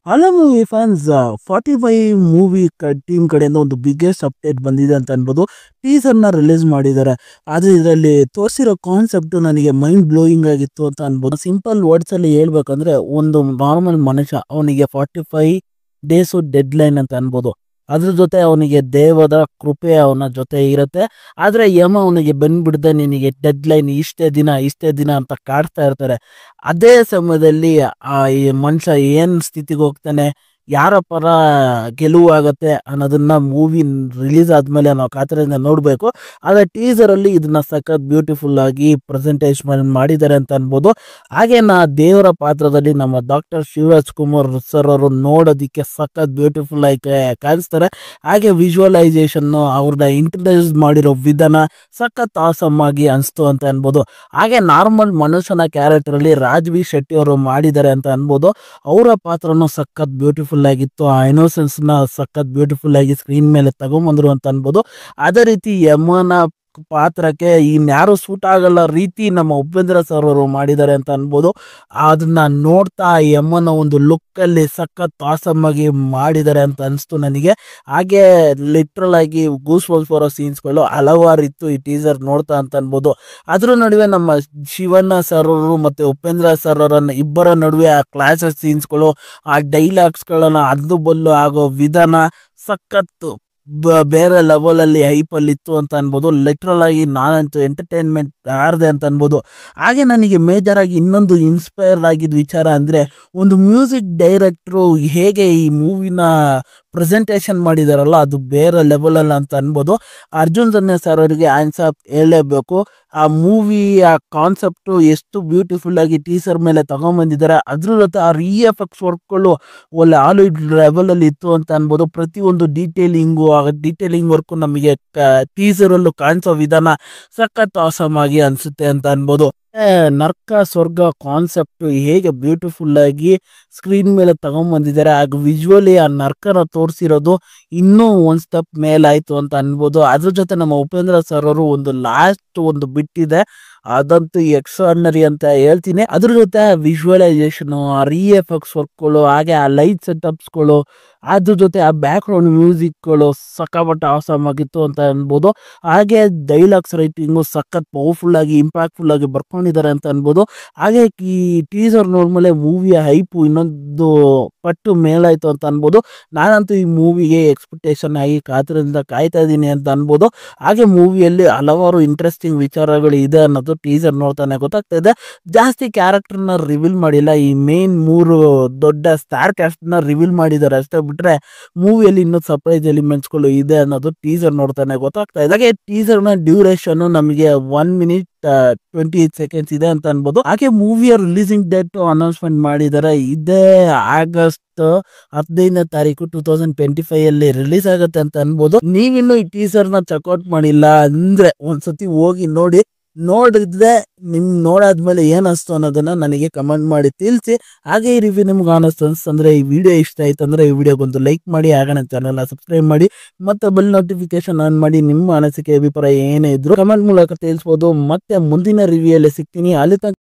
Hello movie fans, 45 movie team ಕಡೆಯಿಂದ ಒಂದು biggest update ಬಂದಿದೆ ಅಂತ ಅನ್ಬೋದು. ಟೀಸರ್ನ ರಿಲೀಸ್ ಮಾಡಿದ್ದಾರೆ. ಆದರೆ ಇದರಲ್ಲಿ ತೋರಿಸಿರೋ ಕಾನ್ಸೆಪ್ಟ್ ನನಗೆ ಮೈಂಡ್ ಬ್ಲೋಯಿಂಗ್ ಆಗಿತ್ತು ಅಂತ ಅನ್ಬೋದು. ಸಿಂಪಲ್ ವರ್ಡ್ಸಲ್ಲಿ ಹೇಳ್ಬೇಕಂದ್ರೆ, ಒಂದು ನಾರ್ಮಲ್ ಮನುಷ್ಯ ಅವನಿಗೆ 45 ಡೇಸು ಡೆಡ್ ಲೈನ್ ಅಂತ ಅನ್ಬೋದು. ಅದ್ರ ಜೊತೆ ಅವನಿಗೆ ದೇವದ ಕೃಪೆ ಅವನ ಜೊತೆ ಇರುತ್ತೆ. ಆದರೆ ಯಮ ಅವನಿಗೆ ಬಂದ್ಬಿಡದೆ ನಿನಗೆ ಡೆಡ್ ಲೈನ್ ಇಷ್ಟೇ ದಿನ ಅಂತ ಕಾಡ್ತಾ ಇರ್ತಾರೆ. ಅದೇ ಸಮಯದಲ್ಲಿ ಈ ಮನುಷ್ಯ ಏನ್ ಸ್ಥಿತಿಗೆ ಹೋಗ್ತಾನೆ, ಯಾರ ಪರ ಗೆಲುವು ಆಗತ್ತೆ ಅನ್ನೋದನ್ನ ಮೂವಿ ರಿಲೀಸ್ ಆದ್ಮೇಲೆ ನಾವು ಕಾತರದಿಂದ ನೋಡಬೇಕು. ಆದರೆ ಟೀಸರಲ್ಲಿ ಇದನ್ನ ಸಖತ್ ಬ್ಯೂಟಿಫುಲ್ ಆಗಿ ಪ್ರೆಸೆಂಟೇಷನ್ ಮಾಡಿದ್ದಾರೆ ಅಂತ ಅನ್ಬೋದು. ಹಾಗೆ ದೇವರ ಪಾತ್ರದಲ್ಲಿ ನಮ್ಮ ಡಾಕ್ಟರ್ ಶಿವರಾಜ್ ಕುಮಾರ್ ಸರ್ ಅವರು ನೋಡೋದಿಕ್ಕೆ ಸಖತ್ ಬ್ಯೂಟಿಫುಲ್ ಆಗಿ ಕಾಣಿಸ್ತಾರೆ. ಹಾಗೆ ವಿಜುವಲೈಸೇಷನ್ ಅವ್ರನ್ನ ಇಂಟ್ರೊಡ್ಯೂಸ್ ಮಾಡಿರೋ ವಿಧಾನ ಸಖತ್ ಆಸಮ್ ಆಗಿ ಅನಿಸ್ತು ಅಂತ ಅನ್ಬೋದು. ಹಾಗೆ ನಾರ್ಮಲ್ ಮನುಷ್ಯನ ಕ್ಯಾರೆಕ್ಟರ್ ಅಲ್ಲಿ ರಾಜ್ವಿ ಶೆಟ್ಟಿ ಅವರು ಮಾಡಿದ್ದಾರೆ ಅಂತ ಅನ್ಬೋದು. ಅವರ ಪಾತ್ರನೂ ಸಖತ್ ಬ್ಯೂಟಿಫುಲ್ ಆಗಿತ್ತು. ಆ ಇನ್ನೋಸೆನ್ಸ್ ನ ಸಖತ್ ಬ್ಯೂಟಿಫುಲ್ ಆಗಿ ಸ್ಕ್ರೀನ್ ಮೇಲೆ ತಗೊಂಬಂದ್ರು ಅಂತ ಅನ್ಬೋದು. ಅದೇ ರೀತಿ ಯಮನ ಪಾತ್ರಕ್ಕೆ ಇನ್ಯಾರು ಸೂಟ್ ಆಗಲ್ಲ ರೀತಿ ನಮ್ಮ ಉಪೇಂದ್ರ ಸರ್ ಅವರು ಮಾಡಿದ್ದಾರೆ ಅಂತ ಅನ್ಬೋದು. ಅದನ್ನ ನೋಡ್ತಾ ಯಮನ ಒಂದು ಲುಕ್ ಅಲ್ಲಿ ಸಖತ್ ಆಸಮ್ ಆಗಿ ಮಾಡಿದ್ದಾರೆ ಅಂತ ಅನಿಸ್ತು ನನಗೆ. ಹಾಗೆ ಲಿಟ್ರಲ್ ಆಗಿ ಗೂಸ್ ಬಂಪ್ಸ್ ಬರೋ ಸೀನ್ಸ್ಗಳು ಹಲವಾರು ಇತ್ತು ಈ ಟೀಸರ್ ನೋಡ್ತಾ ಅಂತ ಅನ್ಬೋದು. ಅದ್ರ ನಡುವೆ ನಮ್ಮ ಶಿವಣ್ಣ ಸರ್ ಅವರು ಮತ್ತೆ ಉಪೇಂದ್ರ ಸರ್ ಅವರನ್ನ ಇಬ್ಬರ ನಡುವೆ ಆ ಕ್ಲಾಶಸ್ ಸೀನ್ಸ್ಗಳು, ಆ ಡೈಲಾಗ್ಸ್ಗಳನ್ನ ಅದು ಬಲ್ಲು ಆಗೋ ವಿಧಾನ ಸಖತ್ತು ಬೇರೆ ಲೆವೆಲ್ ಅಲ್ಲಿ ಹೈಪಲ್ಲಿ ಇತ್ತು ಅಂತ ಅನ್ಬೋದು. ಲಿಟ್ರಲ್ ಆಗಿ ನಾನಂತೂ ಎಂಟರ್ಟೈನ್ಮೆಂಟ್ ಆರ್ದೆ ಅಂತ ಅನ್ಬೋದು. ಹಾಗೆ ನನಗೆ ಮೇಜರ್ ಆಗಿ ಇನ್ನೊಂದು ಇನ್ಸ್ಪೈರ್ ಆಗಿದ್ದ ವಿಚಾರ ಅಂದ್ರೆ, ಒಂದು ಮ್ಯೂಸಿಕ್ ಡೈರೆಕ್ಟ್ರು ಹೇಗೆ ಈ ಮೂವಿನ ಪ್ರೆಸೆಂಟೇಷನ್ ಮಾಡಿದಾರಲ್ಲ, ಅದು ಬೇರೆ ಲೆವೆಲ್ ಅಲ್ಲ ಅಂತ ಅನ್ಬೋದು. ಅರ್ಜುನ್ ಜನ್ಯ ಸರ್ ಅವರಿಗೆ ಆನ್ಸರ್ ಹೇಳಲೇಬೇಕು. ಆ ಮೂವಿ ಆ ಕಾನ್ಸೆಪ್ಟು ಎಷ್ಟು ಬ್ಯೂಟಿಫುಲ್ ಆಗಿ ಟೀಸರ್ ಮೇಲೆ ತಗೊಂಡ್ಬಂದಿದ್ದಾರೆ. ಅದ್ರ ಜೊತೆ ಆ ಎಫೆಕ್ಟ್ಸ್ ವರ್ಕ್ಗಳು ಒಳ್ಳೆ ಹಾಲಿವುಡ್ ಲೆವೆಲ್ ಅಲ್ಲಿ ಇತ್ತು ಅಂತ ಅನ್ಬೋದು. ಪ್ರತಿಯೊಂದು ಡೀಟೇಲಿಂಗ್ ವರ್ಕು ನಮಗೆ ಟೀಸರ್ ಅಲ್ಲೂ ಕಾಣಿಸೋ ವಿಧಾನ ಸಖತ್ ಆಸಮ್ ಆಗಿ ಅನ್ಸುತ್ತೆ ಅಂತ ಅನ್ಬೋದು. ನರ್ಕ ಸ್ವರ್ಗ ಕಾನ್ಸೆಪ್ಟ್ ಹೇಗೆ ಬ್ಯೂಟಿಫುಲ್ ಆಗಿ ಸ್ಕ್ರೀನ್ ಮೇಲೆ ತಗೊಂಡ್ಬಂದಿದ್ದಾರೆ. ಹಾಗೂ ವಿಜುವಲಿ ಆ ನರ್ಕನ ತೋರಿಸಿರೋದು ಇನ್ನೂ ಒಂದ್ ಸ್ಟೆಪ್ ಮೇಲಾಯ್ತು ಅಂತ ಅನ್ಬೋದು. ಅದ್ರ ಜೊತೆ ನಮ್ಮ ಉಪೇಂದ್ರ ಸರ್ ಅವರು ಒಂದು ಲಾಸ್ಟ್ ಒಂದು ಬಿಟ್ಟಿದೆ, ಅದಂತೂ ಎಕ್ಸ್ಟ್ರಾರ್ಡಿನರಿ ಅಂತ ಹೇಳ್ತೀನಿ. ಅದ್ರ ಜೊತೆ ವಿಜುವಲೈಸೇಷನ್, ಆ ಎಫೆಕ್ಟ್ಸ್ ವರ್ಕ್ಗಳು, ಹಾಗೆ ಆ ಲೈಟ್ ಸೆಟಪ್ಸ್ಗಳು, ಅದ್ರ ಜೊತೆ ಆ ಬ್ಯಾಕ್ ಗ್ರೌಂಡ್ ಮ್ಯೂಸಿಕ್ಗಳು ಸಖತ್ ಆಸಮ್ ಆಗಿತ್ತು ಅಂತ ಅನ್ಬೋದು. ಹಾಗೆ ಡೈಲಾಗ್ಸ್ ರೈಟಿಂಗು ಸಖತ್ ಪವರ್ಫುಲ್ ಆಗಿ ಇಂಪ್ಯಾಕ್ಟ್ಫುಲ್ ಆಗಿ ಬರ್ಕೊಂಡಿದ್ದಾರೆ ಅಂತ ಅನ್ಬೋದು. ಹಾಗೆ ಈ ಟೀಸರ್ ನೋಡ್ಮೇಲೆ ಮೂವಿಯ ಹೈಪು ಇನ್ನೊಂದು ಪಟ್ಟು ಮೇಲಾಯ್ತು ಅಂತ ಅನ್ಬೋದು. ನಾನಂತೂ ಈ ಮೂವಿಗೆ ಎಕ್ಸ್ಪೆಕ್ಟೇಷನ್ ಆಗಿ ಕಾತರದಿಂದ ಕಾಯ್ತಾ ಇದ್ದೀನಿ ಅಂತ ಅನ್ಬೋದು. ಹಾಗೆ ಮೂವಿಯಲ್ಲಿ ಹಲವಾರು ಇಂಟ್ರೆಸ್ಟಿಂಗ್ ವಿಚಾರಗಳು ಇದೆ ಅನ್ನೋದು ಟೀಸರ್ ನೋಡ್ತಾನೆ ಗೊತ್ತಾಗ್ತಾ ಇದೆ. ಜಾಸ್ತಿ ಕ್ಯಾರೆಕ್ಟರ್ನ ರಿವೀಲ್ ಮಾಡಿಲ್ಲ. ಈ ಮೇನ್ 3 ದೊಡ್ಡ ಸ್ಟಾರ್ ಕ್ಯಾಸ್ಟ್ ನ ರಿವೀಲ್ ಮಾಡಿದ್ದಾರೆ ಅಷ್ಟೇ ಬಿಟ್ರೆ ಮೂವಿಯಲ್ಲಿ ಇನ್ನೂ ಸರ್ಪ್ರೈಸ್ ಎಲಿಮೆಂಟ್ಸ್ಗಳು ಇದೆ ಅನ್ನೋದು ಟೀಸರ್ ನೋಡ್ತಾನೆ ಗೊತ್ತಾಗ್ತಾ ಇದೆ. ಹಾಗೆ ಟೀಸರ್ ನ ಡ್ಯೂರೇಷನ್ ನಮಗೆ 1 minute 28 seconds ಇದೆ ಅಂತ ಅನ್ಬೋದು. ಹಾಗೆ ಮೂವಿಯ ರಿಲೀಸಿಂಗ್ ಡೇಟ್ ಅನೌನ್ಸ್ಮೆಂಟ್ ಮಾಡಿದ್ದಾರೆ. ಇದೇ ಆಗಸ್ಟ್ 15ನೇ ತಾರೀಕು 2025 ಅಲ್ಲಿ ರಿಲೀಸ್ ಆಗುತ್ತೆ ಅಂತ ಅನ್ಬೋದು. ನೀವಿನ್ನು ಈ ಟೀಸರ್ ನ ಚೆಕ್ಔಟ್ ಮಾಡಿಲ್ಲ ಅಂದ್ರೆ ಒಂದ್ಸತಿ ಹೋಗಿ ನೋಡಿದ್ರೆ ನೋಡಾದ್ಮೇಲೆ ಏನ್ ಅನಿಸ್ತು ಅನ್ನೋದನ್ನ ನನಗೆ ಕಮೆಂಟ್ ಮಾಡಿ ತಿಳಿಸಿ. ಹಾಗೆ ಈ ರಿವ್ಯೂ ನಿಮ್ಗೆ ಅನಿಸ್ತಂದ್ರೆ, ಈ ವಿಡಿಯೋ ಇಷ್ಟ ಆಯ್ತು ಅಂದ್ರೆ ಈ ವಿಡಿಯೋಗೊಂದು ಲೈಕ್ ಮಾಡಿ, ಹಾಗೆ ನನ್ನ ಚಾನಲ್ನ ಸಬ್ಸ್ಕ್ರೈಬ್ ಮಾಡಿ, ಮತ್ತೆ ಬೆಲ್ ನೋಟಿಫಿಕೇಶನ್ ಆನ್ ಮಾಡಿ. ನಿಮ್ಮ ಅನಿಸಿಕೆ ಅಭಿಪ್ರಾಯ ಏನೇ ಇದ್ರು ಕಮೆಂಟ್ ಮೂಲಕ ತಿಳಿಸ್ಬೋದು. ಮತ್ತೆ ಮುಂದಿನ ರಿವ್ಯೂ ಅಲ್ಲಿ ಸಿಗ್ತೀನಿ. ಅಲ್ಲಿ ತನಕ